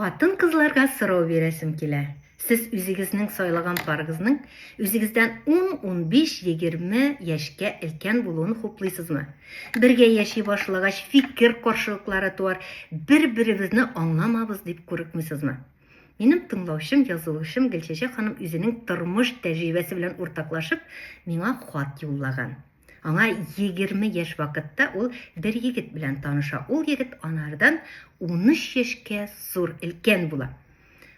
Хатын кызларга сорау бирәсем килә. Сез үзегезнең сайлаган парыгызның үзегездән 10-15-20 яшькә өлкән булуын хуплыйсызмы? Бергә яши башлагач фикер каршылыклары туар, бер-беребезне аңламабыз дип курыкмыйсызмы? Минем тыңлаучым, язылышым Гөлчәчәк ханым үзенең тормыш тәҗрибәсе белән уртаклашып, миңа хат юллаган. Аңа 20 яшь вакытта ул бер егет белән таныша. Ул егет анардан 13 яшькә зур өлкән була.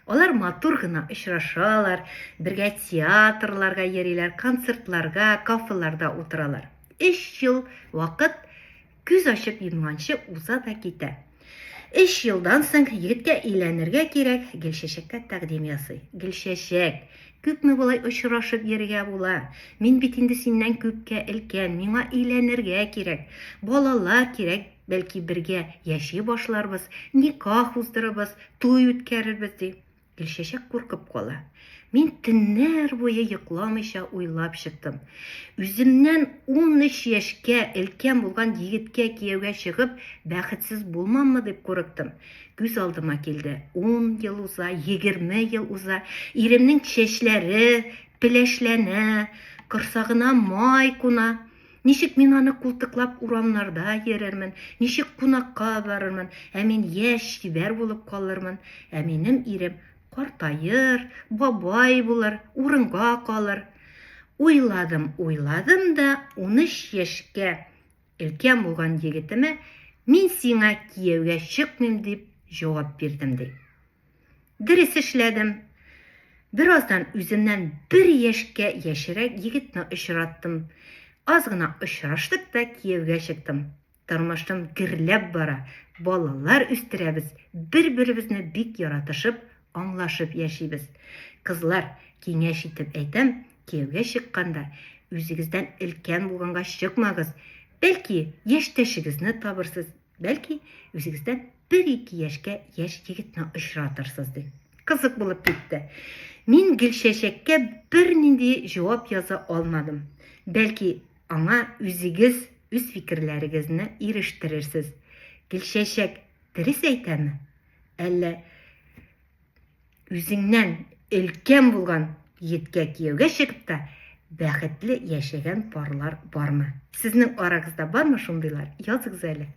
Алар матур гына очрашалар, бергә театрларга йөриләр, концертларга, кафеларда утыралар. 3 ел вакыт күз ачып йомганчы уза да китә. 3 елдан соң егеткә өйләнергә кирәк, Гөлчәчәккә тәкъдим ясый. Гөлчәчәк, күпме булай очрашып йөрергә була? Мин бит инде синнән күпкә өлкән, миңа өйләнергә кирәк. Балалар кирәк, бәлки бергә яши башларбыз, никах уздырырбыз, туй үткәрербез ди. Гөлчәчәк куркып кала. Мин төннәр буе йокламыйча уйлап чыктым. Үземнән 13 яшькә өлкән булган егеткә кияүгә чыгып, бәхетсез булмаммы дип курыктым. Күз алдыма килде. 10 ел уза, 20 ел уза, иремнең чәчләре пеләшләнә, корсагына май куна. Ничек мин аны култыклап урамнарда йөрермен, ничек кунакка барырмын, мин яшь чибәр булып калырмын, минем ирем картайыр, бабай булыр, урынга калыр. Уйладым да 13 яшькә өлкән булган егетемә мин сиңа кияүгә чыкмыйм дип җавап бирдем ди. Дөрес эшләдем. Бераздан үземнән 1 яшькә яшерәк егетне очраттым. Аз гына очраштык та кияүгә чыктым. Тормышым гөрләп бара. Балалар үстерәбез. Бер-беребезне бик яратышып, аңлашып яшибез. Кызлар, киңәш итеп әйтәм, кияүгә чыкканда үзегездән өлкән булганга чыкмагыз. Бәлки, яшьтәшегезне табырсыз. Бәлки, үзегездән 1-2 яшькә яшь егетне очратырсыз ди. Кызык булып китте. Мин Гөлчәчәккә бернинди җавап яза алмадым. Бәлки, аңа үзегез үз фикерләрегезне ирештерерсез. Гөлчәчәк дөрес әйтәме? Әллә үзеңнән өлкән булган егеткә кияүгә чыгып та бәхетле яшәгән парлар бармы? Сезнең арагызда бармы шундыйлар? Языгыз әле.